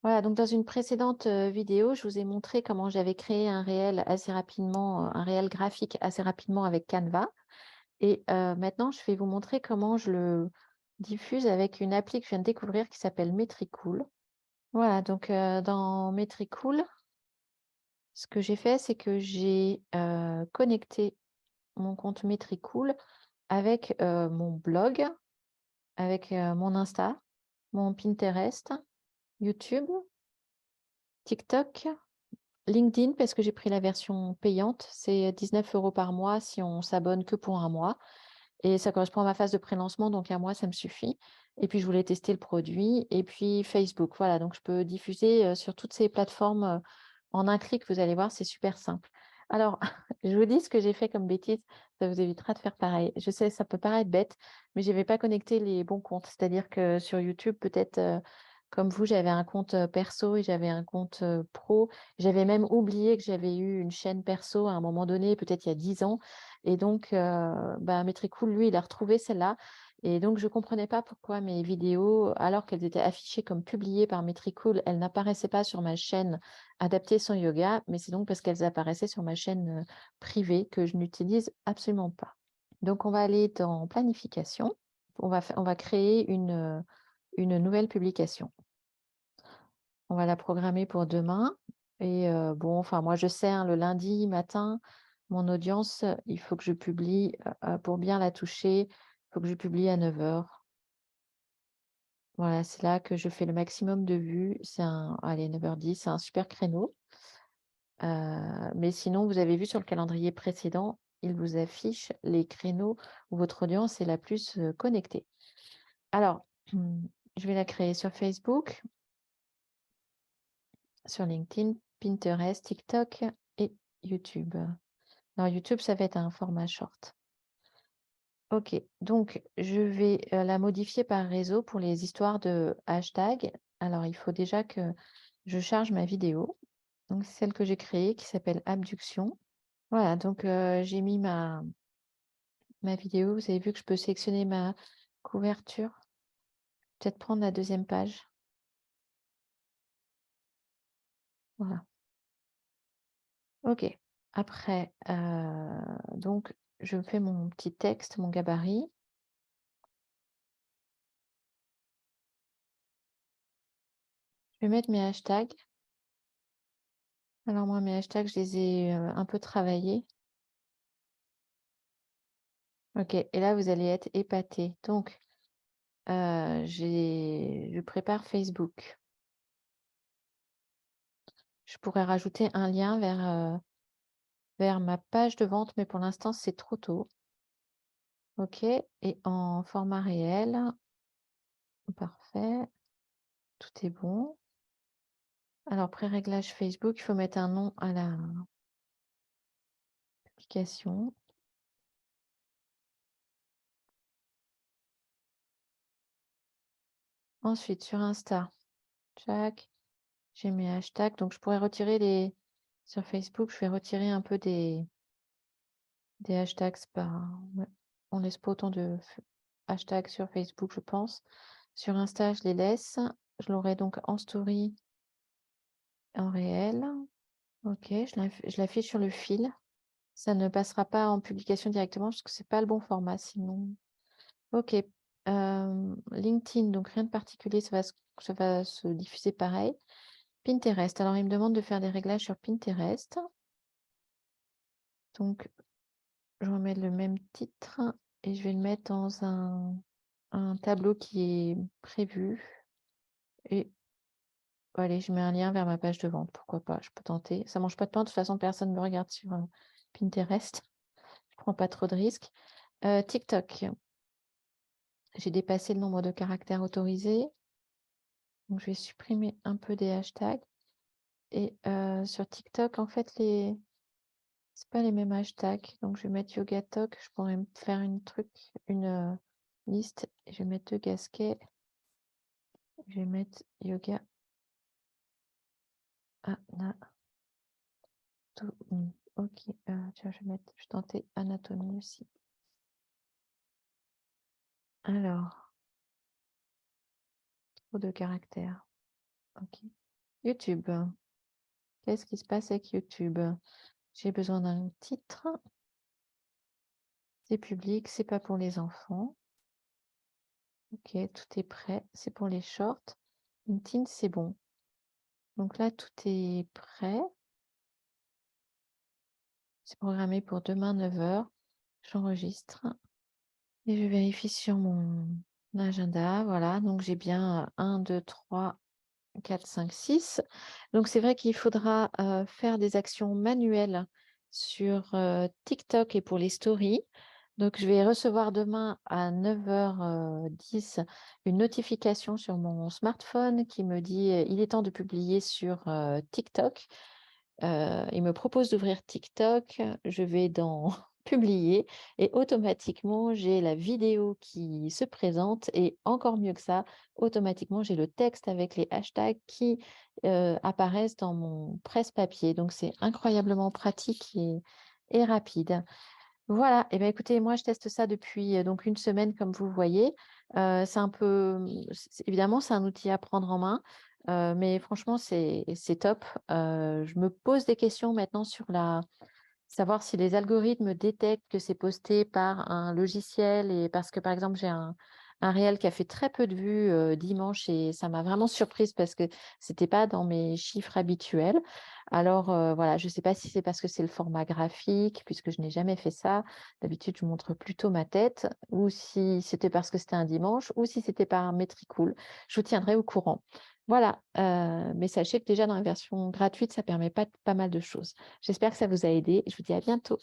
Voilà, donc dans une précédente vidéo, je vous ai montré comment j'avais créé un réel assez rapidement, un réel graphique assez rapidement avec Canva. Et maintenant, je vais vous montrer comment je le diffuse avec une appli que je viens de découvrir qui s'appelle Metricool. Voilà, donc dans Metricool, ce que j'ai fait, c'est que j'ai connecté mon compte Metricool avec mon blog, avec mon Insta, mon Pinterest, YouTube, TikTok, LinkedIn, parce que j'ai pris la version payante. C'est 19 € par mois si on s'abonne que pour un mois. Et ça correspond à ma phase de pré-lancement, donc un mois, ça me suffit. Et puis, je voulais tester le produit. Et puis, Facebook, voilà. Donc, je peux diffuser sur toutes ces plateformes en un clic. Vous allez voir, c'est super simple. Alors, je vous dis ce que j'ai fait comme bêtise. Ça vous évitera de faire pareil. Je sais, ça peut paraître bête, mais je n'avais pas connecté les bons comptes. C'est-à-dire que sur YouTube, peut-être comme vous, j'avais un compte perso et j'avais un compte pro. J'avais même oublié que j'avais eu une chaîne perso à un moment donné, peut-être il y a 10 ans. Et donc, Metricool, lui, il a retrouvé celle-là. Et donc, je ne comprenais pas pourquoi mes vidéos, alors qu'elles étaient affichées comme publiées par Metricool, elles n'apparaissaient pas sur ma chaîne Adapter son yoga, mais c'est donc parce qu'elles apparaissaient sur ma chaîne privée que je n'utilise absolument pas. Donc, on va aller dans planification. On va créer une nouvelle publication. On va la programmer pour demain. Et bon, enfin, moi, je sais, hein, le lundi matin, mon audience, il faut que je publie, pour bien la toucher, il faut que je publie à 9 heures. Voilà, c'est là que je fais le maximum de vues. Allez, 9h10, c'est un super créneau. Mais sinon, vous avez vu sur le calendrier précédent, il vous affiche les créneaux où votre audience est la plus connectée. Alors, je vais la créer sur Facebook, sur LinkedIn, Pinterest, TikTok et YouTube. Alors, YouTube, ça va être un format short. Ok, donc je vais la modifier par réseau pour les histoires de hashtag. Alors, il faut déjà que je charge ma vidéo. Donc, c'est celle que j'ai créée qui s'appelle Abduction. Voilà, donc j'ai mis ma vidéo. Vous avez vu que je peux sélectionner ma couverture. Peut-être prendre la deuxième page. Voilà. Ok. Après, donc, je fais mon petit texte, mon gabarit. Je vais mettre mes hashtags. Alors moi, mes hashtags, je les ai un peu travaillés. Ok, et là, vous allez être épatés. Donc, je prépare Facebook. Je pourrais rajouter un lien vers ma page de vente, mais pour l'instant, c'est trop tôt. Ok, et en format réel, parfait, tout est bon. Alors, pré-réglage Facebook, il faut mettre un nom à la publication. Ensuite, sur Insta, tchac, j'ai mes hashtags. Donc, je pourrais retirer sur Facebook, je vais retirer un peu des hashtags ouais. On laisse pas autant de hashtags sur Facebook, je pense. Sur Insta, je les laisse. Je l'aurai donc en story, en réel. Ok, je l'affiche sur le fil. Ça ne passera pas en publication directement parce que c'est pas le bon format sinon. Ok. LinkedIn, donc rien de particulier, ça va se diffuser pareil. Pinterest. Alors, il me demande de faire des réglages sur Pinterest. Donc, je remets le même titre et je vais le mettre dans un tableau qui est prévu. Et allez, je mets un lien vers ma page de vente. Pourquoi pas, je peux tenter. Ça mange pas de pain. De toute façon, personne ne me regarde sur Pinterest. Je prends pas trop de risques. TikTok. J'ai dépassé le nombre de caractères autorisés. Donc, je vais supprimer un peu des hashtags. Et sur TikTok, en fait, c'est pas les mêmes hashtags. Donc, je vais mettre Yoga Talk. Je pourrais me faire une liste. Je vais mettre 2 casquets. Je vais mettre Yoga Anatomie. Ok. Tiens, je vais tenter Anatomie aussi. Alors, trop de caractères. Ok. YouTube. Qu'est-ce qui se passe avec YouTube? J'ai besoin d'un titre. C'est public, c'est pas pour les enfants. OK, tout est prêt. C'est pour les shorts. LinkedIn, c'est bon. Donc là, tout est prêt. C'est programmé pour demain 9 h. J'enregistre et je vérifie sur mon agenda. Voilà, donc j'ai bien 1, 2, 3, 4, 5, 6. Donc c'est vrai qu'il faudra faire des actions manuelles sur TikTok et pour les stories. Donc je vais recevoir demain à 9 h 10 une notification sur mon smartphone qui me dit il est temps de publier sur TikTok. Il me propose d'ouvrir TikTok, je vais dans publier et automatiquement j'ai la vidéo qui se présente et encore mieux que ça, automatiquement j'ai le texte avec les hashtags qui apparaissent dans mon presse-papier. Donc c'est incroyablement pratique et rapide. Voilà, et ben écoutez, moi je teste ça depuis donc une semaine comme vous voyez. C'est un peu, évidemment c'est un outil à prendre en main, mais franchement c'est top. Je me pose des questions maintenant sur savoir si les algorithmes détectent que c'est posté par un logiciel et parce que par exemple j'ai un réel qui a fait très peu de vues dimanche et ça m'a vraiment surprise parce que c'était pas dans mes chiffres habituels. Alors voilà, je ne sais pas si c'est parce que c'est le format graphique, puisque je n'ai jamais fait ça. D'habitude, je montre plutôt ma tête, ou si c'était parce que c'était un dimanche, ou si c'était par Metricool. Je vous tiendrai au courant. Voilà, mais sachez que déjà dans la version gratuite, ça permet pas mal de choses. J'espère que ça vous a aidé. Je vous dis à bientôt.